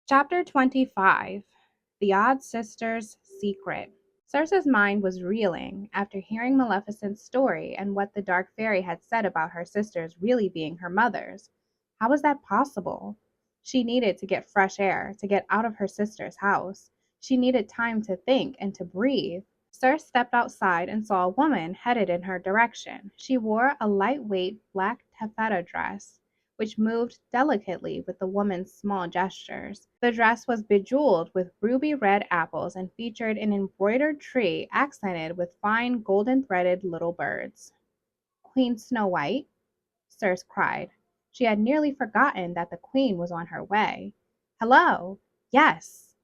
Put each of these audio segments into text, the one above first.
Chapter 25. The Odd Sister's Secret. Circe's mind was reeling after hearing Maleficent's story and what the Dark Fairy had said about her sisters really being her mothers. How was that possible? She needed to get fresh air, to get out of her sister's house. She needed time to think and to breathe. Circe stepped outside and saw a woman headed in her direction. She wore a lightweight black taffeta dress which moved delicately with the woman's small gestures. The dress was bejeweled with ruby red apples and featured an embroidered tree accented with fine golden threaded little birds. Queen Snow White? Circe cried. She had nearly forgotten that the queen was on her way. Hello! Yes!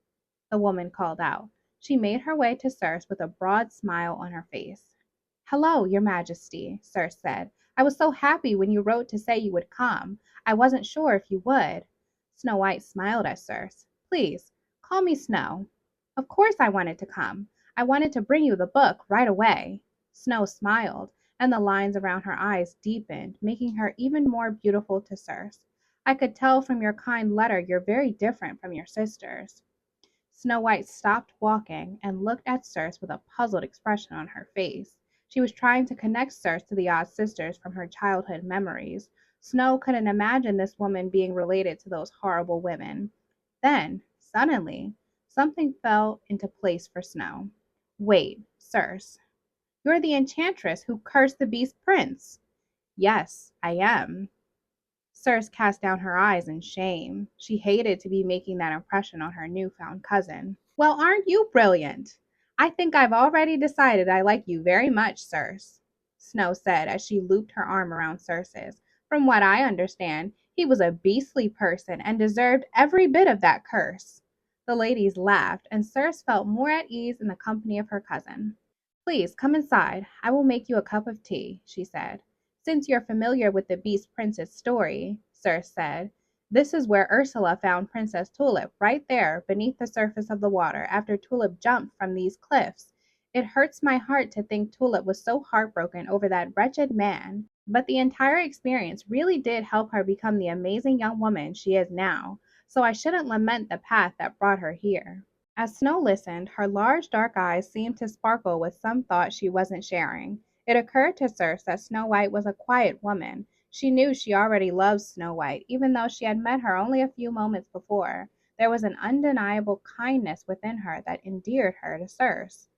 The woman called out. She made her way to Circe with a broad smile on her face. Hello, your majesty, Circe said. I was so happy when you wrote to say you would come. I wasn't sure if you would. Snow White smiled at Circe. Please, call me Snow. Of course I wanted to come. I wanted to bring you the book right away. Snow smiled, and the lines around her eyes deepened, making her even more beautiful to Circe. I could tell from your kind letter you're very different from your sisters. Snow White stopped walking and looked at Circe with a puzzled expression on her face. She was trying to connect Circe to the odd sisters from her childhood memories. Snow couldn't imagine this woman being related to those horrible women. Then, suddenly, something fell into place for Snow. Wait, Circe, you're the enchantress who cursed the Beast Prince. Yes, I am. Circe cast down her eyes in shame. She hated to be making that impression on her newfound cousin. Well, aren't you brilliant? I think I've already decided I like you very much, Circe, Snow said as she looped her arm around Circe's. From what I understand, he was a beastly person and deserved every bit of that curse. The ladies laughed, and Circe felt more at ease in the company of her cousin. Please come inside. I will make you a cup of tea, she said. Since you're familiar with the Beast Prince's story, Circe said, this is where Ursula found Princess Tulip, right there, beneath the surface of the water, after Tulip jumped from these cliffs. It hurts my heart to think Tulip was so heartbroken over that wretched man, but the entire experience really did help her become the amazing young woman she is now, so I shouldn't lament the path that brought her here. As Snow listened, her large dark eyes seemed to sparkle with some thought she wasn't sharing. It occurred to Circe that Snow White was a quiet woman. She knew she already loved Snow White, even though she had met her only a few moments before. There was an undeniable kindness within her that endeared her to Circe.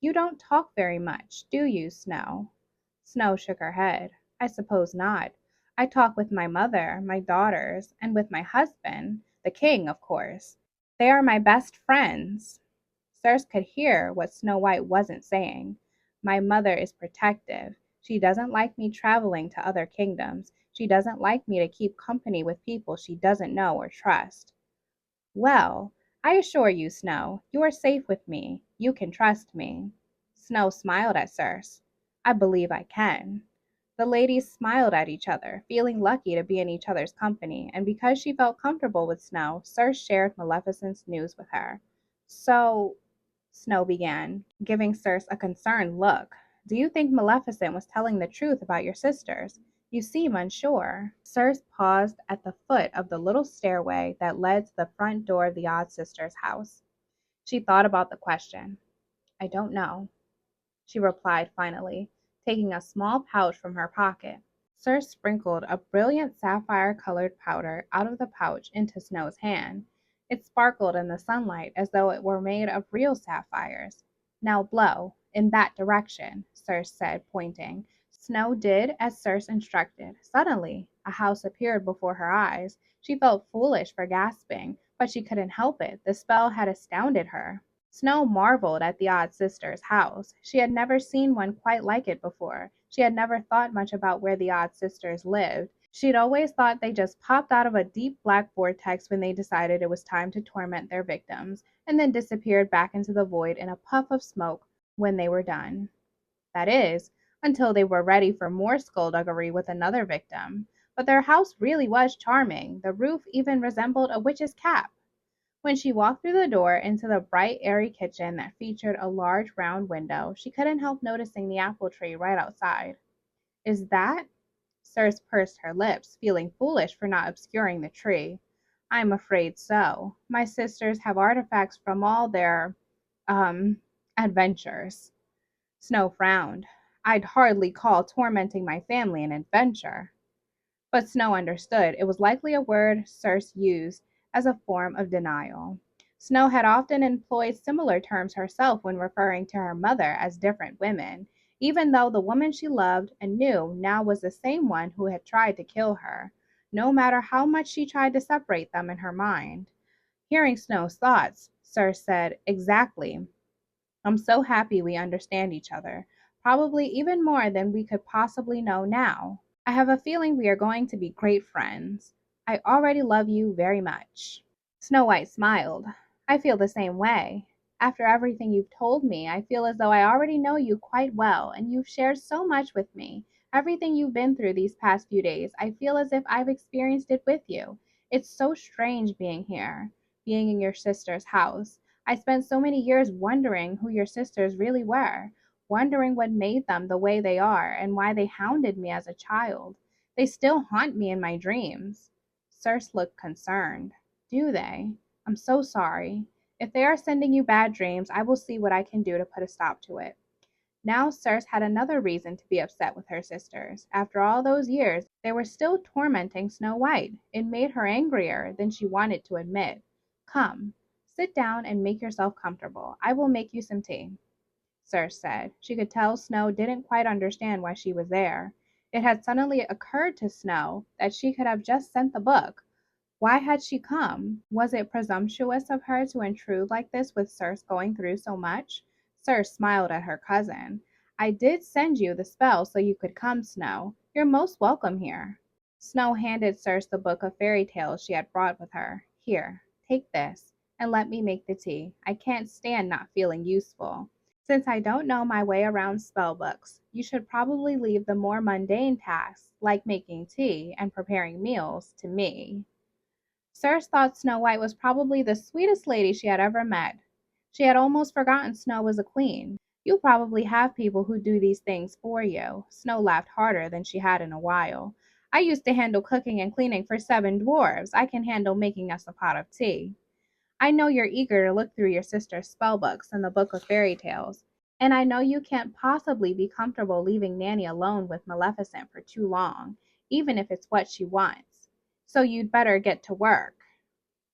You don't talk very much, do you, Snow? Snow shook her head. I suppose not. I talk with my mother, my daughters, and with my husband, the king, of course. They are my best friends. Circe could hear what Snow White wasn't saying. My mother is protective. She doesn't like me traveling to other kingdoms. She doesn't like me to keep company with people she doesn't know or trust. Well, I assure you, Snow, you are safe with me. You can trust me. Snow smiled at Circe. I believe I can. The ladies smiled at each other, feeling lucky to be in each other's company, and because she felt comfortable with Snow, Circe shared Maleficent's news with her. So, Snow began, giving Circe a concerned look. Do you think Maleficent was telling the truth about your sisters? You seem unsure. Circe paused at the foot of the little stairway that led to the front door of the odd sister's house. She thought about the question. I don't know, she replied finally, taking a small pouch from her pocket. Circe sprinkled a brilliant sapphire-colored powder out of the pouch into Snow's hand. It sparkled in the sunlight as though it were made of real sapphires. Now blow, in that direction, Circe said, pointing. Snow did as Circe instructed. Suddenly, a house appeared before her eyes. She felt foolish for gasping, but she couldn't help it. The spell had astounded her. Snow marveled at the odd sister's house. She had never seen one quite like it before. She had never thought much about where the odd sisters lived. She'd always thought they just popped out of a deep black vortex when they decided it was time to torment their victims, and then disappeared back into the void in a puff of smoke when they were done. That is, until they were ready for more skullduggery with another victim. But their house really was charming. The roof even resembled a witch's cap. When she walked through the door into the bright, airy kitchen that featured a large round window, she couldn't help noticing the apple tree right outside. Is that? Circe pursed her lips, feeling foolish for not obscuring the tree. I'm afraid so. My sisters have artifacts from all their, um, adventures. Snow frowned. I'd hardly call tormenting my family an adventure. But Snow understood it was likely a word Circe used as a form of denial. Snow had often employed similar terms herself when referring to her mother as different women, even though the woman she loved and knew now was the same one who had tried to kill her, no matter how much she tried to separate them in her mind. Hearing Snow's thoughts, Circe said, "Exactly. I'm so happy we understand each other, probably even more than we could possibly know now. I have a feeling we are going to be great friends. I already love you very much." Snow White smiled. "I feel the same way. After everything you've told me, I feel as though I already know you quite well, and you've shared so much with me. Everything you've been through these past few days, I feel as if I've experienced it with you. It's so strange being here, being in your sister's house. I spent so many years wondering who your sisters really were, wondering what made them the way they are, and why they hounded me as a child. They still haunt me in my dreams." Circe looked concerned. "Do they? I'm so sorry. If they are sending you bad dreams, I will see what I can do to put a stop to it." Now Circe had another reason to be upset with her sisters. After all those years, they were still tormenting Snow White. It made her angrier than she wanted to admit. "Come, sit down and make yourself comfortable. I will make you some tea," Circe said. She could tell Snow didn't quite understand why she was there. It had suddenly occurred to Snow that she could have just sent the book. Why had she come? Was it presumptuous of her to intrude like this with Circe going through so much? Circe smiled at her cousin. "I did send you the spell so you could come, Snow. You're most welcome here." Snow handed Circe the book of fairy tales she had brought with her. "Here, take this, and let me make the tea. I can't stand not feeling useful. Since I don't know my way around spell books, you should probably leave the more mundane tasks, like making tea and preparing meals, to me." Circe thought Snow White was probably the sweetest lady she had ever met. She had almost forgotten Snow was a queen. "You probably have people who do these things for you." Snow laughed harder than she had in a while. "I used to handle cooking and cleaning for 7 dwarves. I can handle making us a pot of tea. I know you're eager to look through your sister's spell books and the book of fairy tales, and I know you can't possibly be comfortable leaving Nanny alone with Maleficent for too long, even if it's what she wants. So you'd better get to work."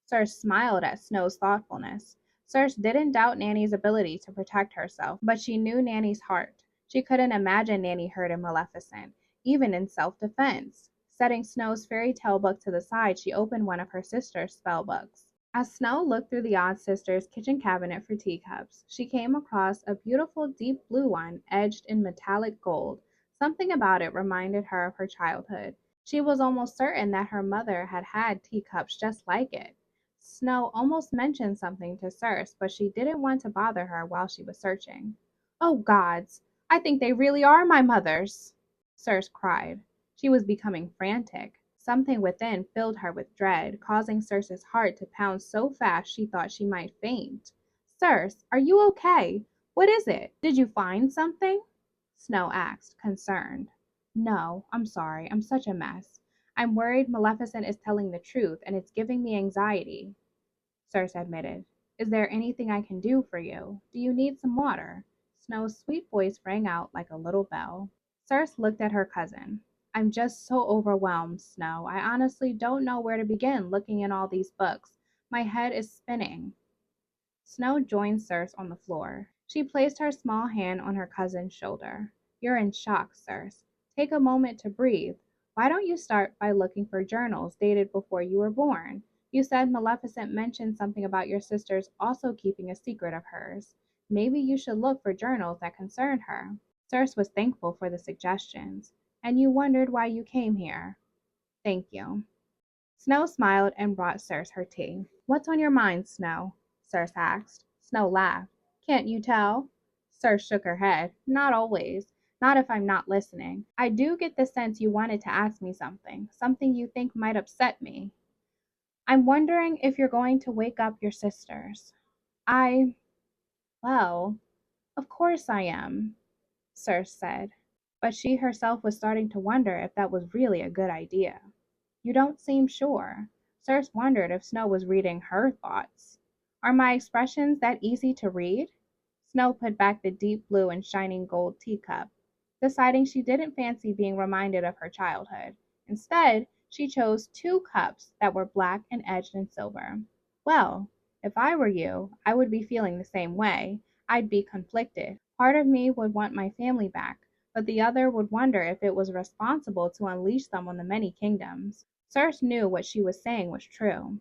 Circe smiled at Snow's thoughtfulness. Circe didn't doubt Nanny's ability to protect herself, but she knew Nanny's heart. She couldn't imagine Nanny hurting Maleficent, even in self-defense. Setting Snow's fairy tale book to the side, she opened one of her sister's spell books. As Snow looked through the odd sister's kitchen cabinet for teacups, she came across a beautiful deep blue one edged in metallic gold. Something about it reminded her of her childhood. She was almost certain that her mother had had teacups just like it. Snow almost mentioned something to Circe, but she didn't want to bother her while she was searching. "Oh gods, I think they really are my mother's!" Circe cried. She was becoming frantic. Something within filled her with dread, causing Circe's heart to pound so fast she thought she might faint. "Circe, are you okay? What is it? Did you find something?" Snow asked, concerned. "No, I'm sorry. I'm such a mess. I'm worried Maleficent is telling the truth, and it's giving me anxiety," Circe admitted. "Is there anything I can do for you? Do you need some water?" Snow's sweet voice rang out like a little bell. Circe looked at her cousin. "I'm just so overwhelmed, Snow. I honestly don't know where to begin looking in all these books. My head is spinning." Snow joined Circe on the floor. She placed her small hand on her cousin's shoulder. "You're in shock, Circe. Take a moment to breathe. Why don't you start by looking for journals dated before you were born? You said Maleficent mentioned something about your sisters also keeping a secret of hers. Maybe you should look for journals that concern her." Circe was thankful for the suggestions. "And you wondered why you came here." "Thank you." Snow smiled and brought Circe her tea. "What's on your mind, Snow?" Circe asked. Snow laughed. "Can't you tell?" Circe shook her head. "Not always. Not if I'm not listening. I do get the sense you wanted to ask me something, something you think might upset me. I'm wondering if you're going to wake up your sisters." I, well, of course I am," Circe said. But she herself was starting to wonder if that was really a good idea. "You don't seem sure. Circe wondered if Snow was reading her thoughts. Are my expressions that easy to read? Snow put back the deep blue and shining gold teacup, deciding she didn't fancy being reminded of her childhood. Instead, she chose two cups that were black and edged in silver. Well, if I were you, I would be feeling the same way. I'd be conflicted. Part of me would want my family back, but the other would wonder if it was responsible to unleash them on the many kingdoms. Circe knew what she was saying was true.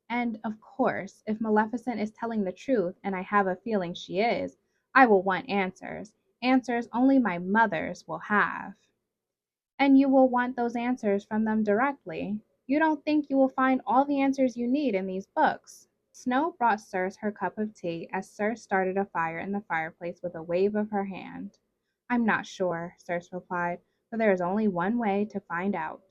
And, of course, if Maleficent is telling the truth, and I have a feeling she is, I will want answers. Answers only my mothers will have. And you will want those answers from them directly. You don't think you will find all the answers you need in these books. Snow brought Circe her cup of tea as Circe started a fire in the fireplace with a wave of her hand. I'm not sure, Circe replied, but there is only one way to find out.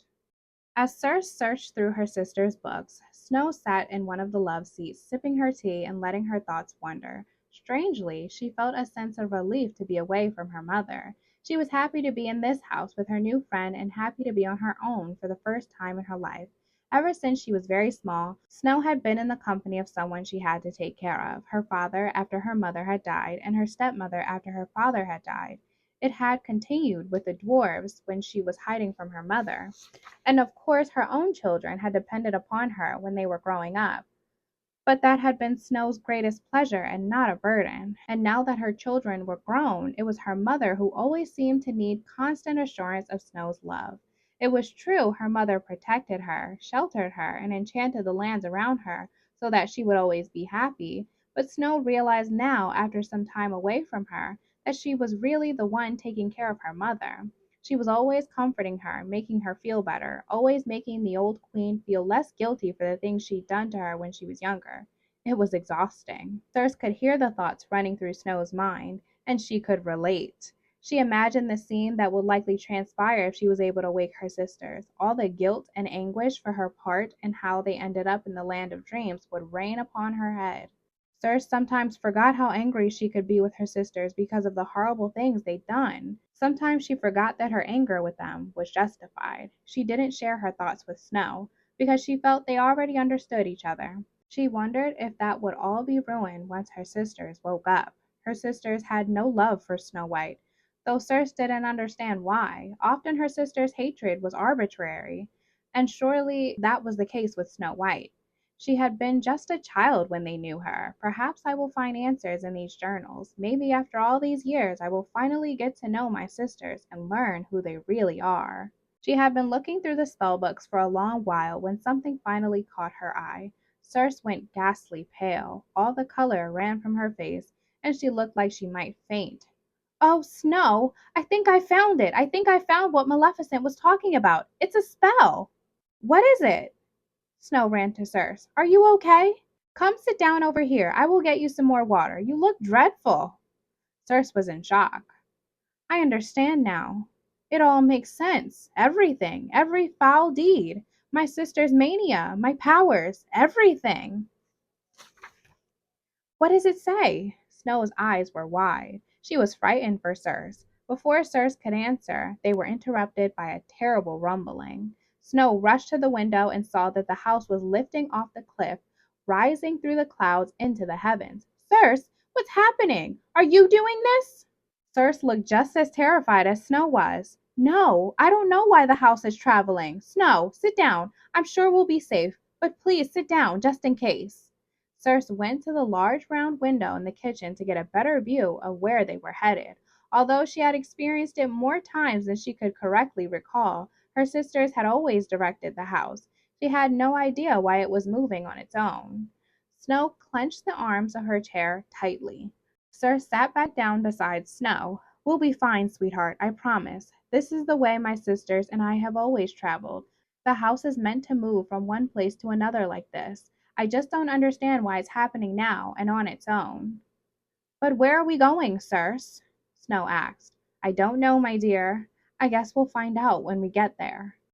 As Circe searched through her sister's books, Snow sat in one of the love seats, sipping her tea and letting her thoughts wander. Strangely, she felt a sense of relief to be away from her mother. She was happy to be in this house with her new friend and happy to be on her own for the first time in her life. Ever since she was very small, Snow had been in the company of someone she had to take care of, her father after her mother had died, and her stepmother after her father had died. It had continued with the dwarfs when she was hiding from her mother. And of course her own children had depended upon her when they were growing up. But that had been Snow's greatest pleasure and not a burden. And now that her children were grown, it was her mother who always seemed to need constant assurance of Snow's love. It was true her mother protected her, sheltered her, and enchanted the lands around her so that she would always be happy. But Snow realized now, after some time away from her, that she was really the one taking care of her mother. She was always comforting her, making her feel better, always making the old queen feel less guilty for the things she'd done to her when she was younger. It was exhausting. Circe could hear the thoughts running through Snow's mind, and she could relate. She imagined the scene that would likely transpire if she was able to wake her sisters. All the guilt and anguish for her part and how they ended up in the land of dreams would rain upon her head. Circe sometimes forgot how angry she could be with her sisters because of the horrible things they'd done. Sometimes she forgot that her anger with them was justified. She didn't share her thoughts with Snow because she felt they already understood each other. She wondered if that would all be ruined once her sisters woke up. Her sisters had no love for Snow White, though Circe didn't understand why. Often her sisters' hatred was arbitrary, and surely that was the case with Snow White. She had been just a child when they knew her. Perhaps I will find answers in these journals. Maybe after all these years I will finally get to know my sisters and learn who they really are. She had been looking through the spell books for a long while when something finally caught her eye. Circe went ghastly pale. All the color ran from her face, and she looked like she might faint. Oh, Snow, I think I found it. I think I found what Maleficent was talking about. It's a spell. What is it? Snow ran to Circe. Are you okay? Come sit down over here. I will get you some more water. You look dreadful. Circe was in shock. I understand now. It all makes sense. Everything. Every foul deed. My sister's mania. My powers. Everything. What does it say? Snow's eyes were wide. She was frightened for Circe. Before Circe could answer, they were interrupted by a terrible rumbling. Snow rushed to the window and saw that the house was lifting off the cliff, rising through the clouds into the heavens. Circe, what's happening? Are you doing this? Circe looked just as terrified as Snow was. No, I don't know why the house is traveling. Snow, sit down. I'm sure we'll be safe, but please sit down just in case. Circe went to the large round window in the kitchen to get a better view of where they were headed. Although she had experienced it more times than she could correctly recall, her sisters had always directed the house. She had no idea why it was moving on its own. Snow clenched the arms of her chair tightly. Circe sat back down beside Snow. We'll be fine, sweetheart, I promise. This is the way my sisters and I have always traveled. The house is meant to move from one place to another like this. I just don't understand why it's happening now and on its own. But where are we going, Circe? Snow asked. I don't know, my dear. I guess we'll find out when we get there.